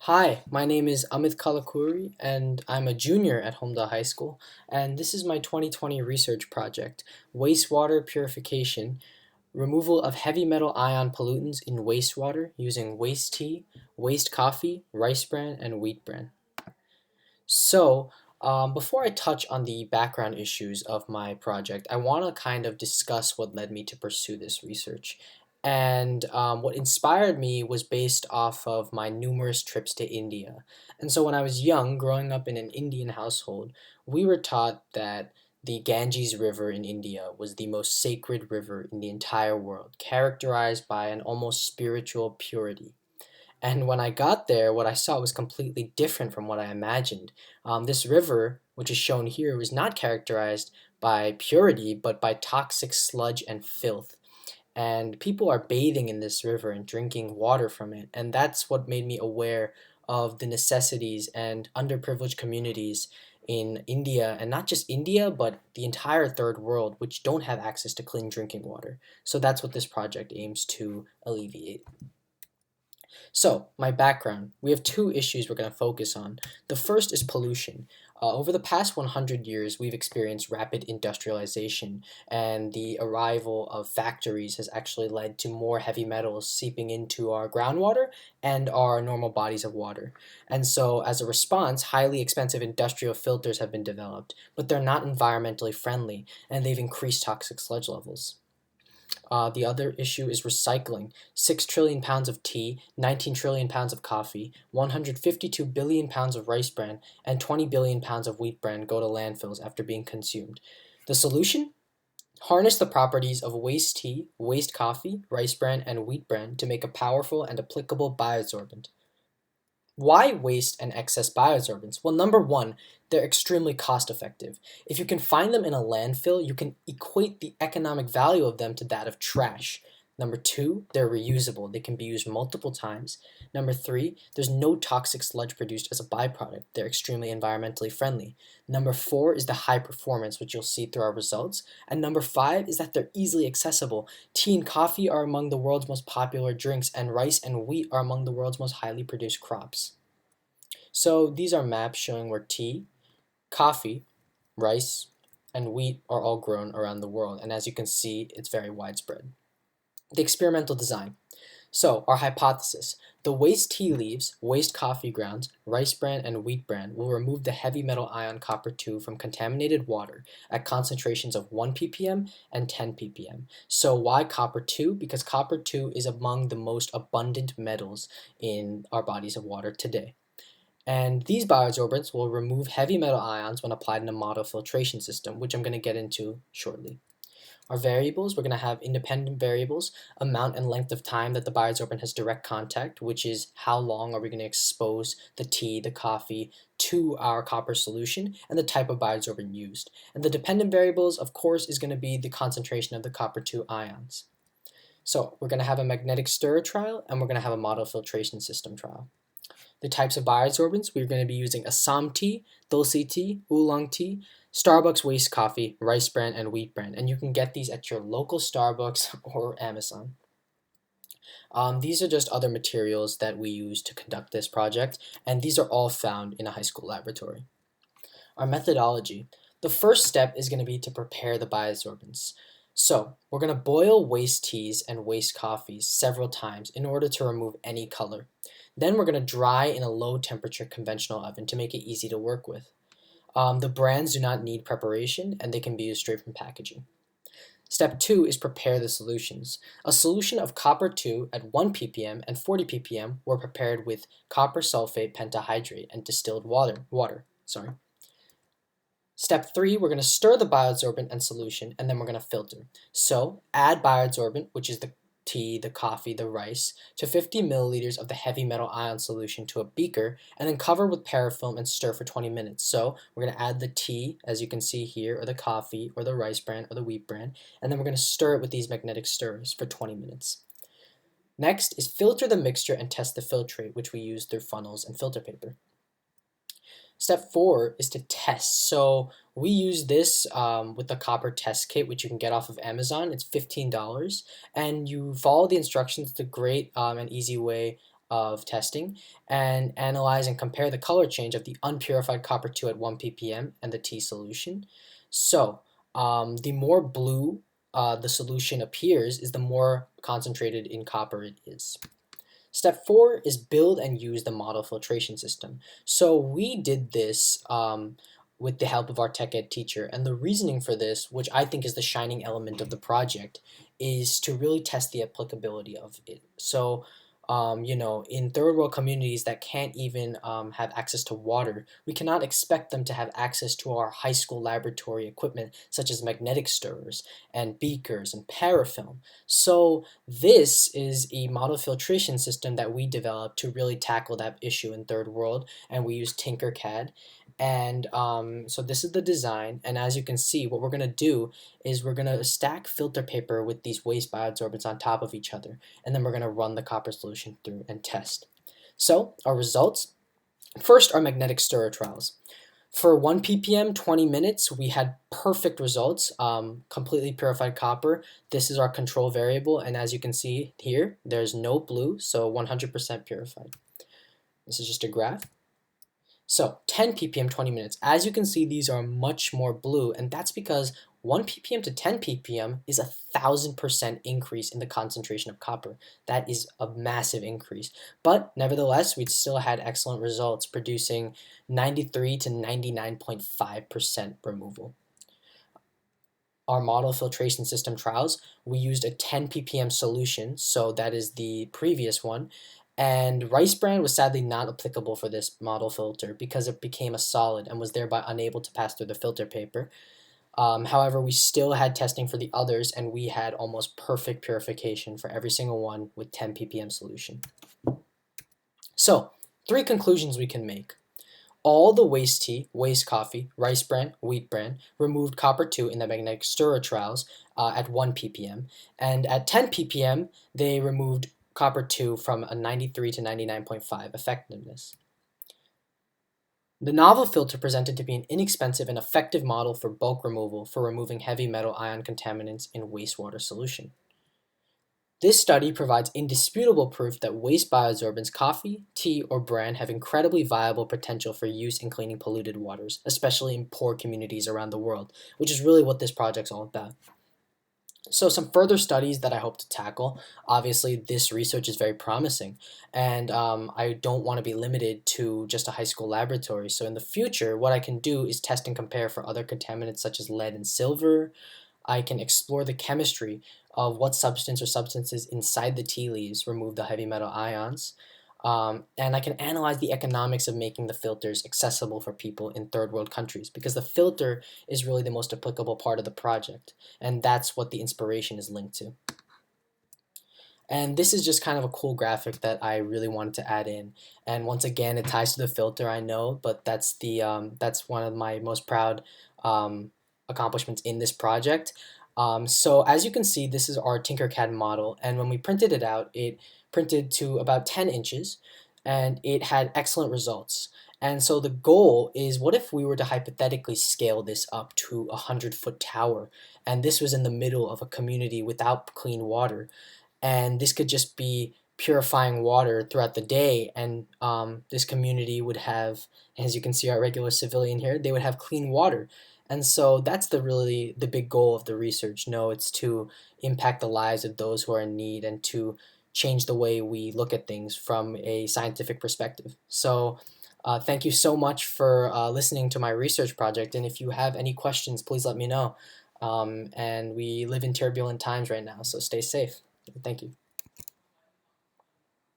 Hi, my name is Amit Kallakuri, and I'm a junior at Holmdel High School, and this is my 2020 research project, Wastewater Purification, Removal of Heavy Metal Ion Pollutants in Wastewater using waste tea, waste coffee, rice bran, and wheat bran. Before I touch on the background issues of my project, I want to kind of discuss what led me to pursue this research. And what inspired me was based off of my numerous trips to India. And so when I was young, growing up in an Indian household, we were taught that the Ganges River in India was the most sacred river in the entire world, characterized by an almost spiritual purity. And when I got there, what I saw was completely different from what I imagined. This river, which is shown here, was not characterized by purity, but by toxic sludge and filth. And people are bathing in this river and drinking water from it. And that's what made me aware of the necessities and underprivileged communities in India, and not just India, but the entire third world, which don't have access to clean drinking water. So that's what this project aims to alleviate. So, my background. We have two issues we're going to focus on. The first is pollution. Over the past 100 years, we've experienced rapid industrialization, and the arrival of factories has actually led to more heavy metals seeping into our groundwater and our normal bodies of water. And so, as a response, highly expensive industrial filters have been developed, but they're not environmentally friendly, and they've increased toxic sludge levels. The other issue is recycling. 6 trillion pounds of tea, 19 trillion pounds of coffee, 152 billion pounds of rice bran, and 20 billion pounds of wheat bran go to landfills after being consumed. The solution? Harness the properties of waste tea, waste coffee, rice bran, and wheat bran to make a powerful and applicable biosorbent. Why waste and excess biosorbents? Well, number one, they're extremely cost effective. If you can find them in a landfill, you can equate the economic value of them to that of trash. Number two, they're reusable. They can be used multiple times. Number three, there's no toxic sludge produced as a byproduct. They're extremely environmentally friendly. Number four is the high performance, which you'll see through our results. And number five is that they're easily accessible. Tea and coffee are among the world's most popular drinks, and rice and wheat are among the world's most highly produced crops. So these are maps showing where tea, coffee, rice, and wheat are all grown around the world. And as you can see, it's very widespread. The experimental design. So, our hypothesis: the waste tea leaves, waste coffee grounds, rice bran, and wheat bran will remove the heavy metal ion copper 2 from contaminated water at concentrations of 1 ppm and 10 ppm. So, why copper 2? Because copper 2 is among the most abundant metals in our bodies of water today. And these biosorbents will remove heavy metal ions when applied in a model filtration system, which I'm going to get into shortly. Our variables, we're going to have independent variables, amount and length of time that the biosorbent has direct contact, which is how long are we going to expose the tea, the coffee to our copper solution, and the type of biosorbent used. And the dependent variables, of course, is going to be the concentration of the copper 2 ions. So we're going to have a magnetic stir trial, and we're going to have a model filtration system trial. The types of biosorbents, we're going to be using Assam tea, Tulsi tea, Oolong tea, Starbucks waste coffee, rice bran, and wheat bran. And you can get these at your local Starbucks or Amazon. These are just other materials that we use to conduct this project, and these are all found in a high school laboratory. Our methodology. The first step is going to be to prepare the biosorbents. So, we're going to boil waste teas and waste coffees several times in order to remove any color. Then we're going to dry in a low temperature conventional oven to make it easy to work with. The brands do not need preparation, and they can be used straight from packaging. Step 2 is prepare the solutions. A solution of copper 2 at 1 ppm and 40 ppm were prepared with copper sulfate pentahydrate and distilled water. Step 3, we're going to stir the bioabsorbent and solution, and then we're going to filter. So, add bioabsorbent, which is the tea, the coffee, the rice, to 50 milliliters of the heavy metal ion solution to a beaker, and then cover with parafilm and stir for 20 minutes. So, we're going to add the tea, as you can see here, or the coffee, or the rice bran, or the wheat bran, and then we're going to stir it with these magnetic stirrers for 20 minutes. Next is filter the mixture and test the filtrate, which we use through funnels and filter paper. Step 4 is to test. So we use this with the copper test kit, which you can get off of Amazon. It's $15, and you follow the instructions. It's a great and easy way of testing and analyze and compare the color change of the unpurified copper 2 at 1 ppm and the T solution. So the more blue the solution appears is the more concentrated in copper it is. Step 4 is build and use the model filtration system. So we did this with the help of our tech ed teacher, and the reasoning for this, which I think is the shining element of the project, is to really test the applicability of it. So in third world communities that can't even have access to water, we cannot expect them to have access to our high school laboratory equipment such as magnetic stirrers and beakers and parafilm. So this is a model filtration system that we developed to really tackle that issue in third world, and we use Tinkercad. And so this is the design, and as you can see, what we're going to do is we're going to stack filter paper with these waste biosorbents on top of each other, and then we're going to run the copper solution through and test. So our results, first, our magnetic stirrer trials. For 1 ppm, 20 minutes, we had perfect results, completely purified copper. This is our control variable, and as you can see here, there's no blue, so 100% purified. This is just a graph. So 10 ppm, 20 minutes. As you can see, these are much more blue, and that's because 1 ppm to 10 ppm is 1,000% increase in the concentration of copper. That is a massive increase. But nevertheless, we still had excellent results, producing 93 to 99.5% removal. Our model filtration system trials, we used a 10 ppm solution, so that is the previous one, and rice bran was sadly not applicable for this model filter because it became a solid and was thereby unable to pass through the filter paper. However, we still had testing for the others, and we had almost perfect purification for every single one with 10 ppm solution. So, 3 conclusions we can make. All the waste tea, waste coffee, rice bran, wheat bran removed copper 2 in the magnetic stirrer trials at 1 ppm, and at 10 ppm they removed copper 2 from a 93 to 99.5 effectiveness. The novel filter presented to be an inexpensive and effective model for bulk removal for removing heavy metal ion contaminants in wastewater solution. This study provides indisputable proof that waste biosorbents, coffee, tea, or bran have incredibly viable potential for use in cleaning polluted waters, especially in poor communities around the world, which is really what this project's all about. So some further studies that I hope to tackle. Obviously, this research is very promising, and I don't want to be limited to just a high school laboratory. So in the future, what I can do is test and compare for other contaminants such as lead and silver. I can explore the chemistry of what substance or substances inside the tea leaves remove the heavy metal ions. And I can analyze the economics of making the filters accessible for people in third world countries, because the filter is really the most applicable part of the project, and that's what the inspiration is linked to. And this is just kind of a cool graphic that I really wanted to add in. And once again, it ties to the filter, I know, but that's one of my most proud accomplishments in this project. So as you can see, this is our Tinkercad model, and when we printed it out, it printed to about 10 inches, and it had excellent results. And so the goal is, what if we were to hypothetically scale this up to a 100-foot tower, and this was in the middle of a community without clean water, and this could just be purifying water throughout the day, and this community would have, as you can see our regular civilian here, they would have clean water. And so that's really the big goal of the research. No, it's to impact the lives of those who are in need and to change the way we look at things from a scientific perspective. So thank you so much for listening to my research project, and if you have any questions, please let me know. And we live in turbulent times right now, so stay safe. Thank you.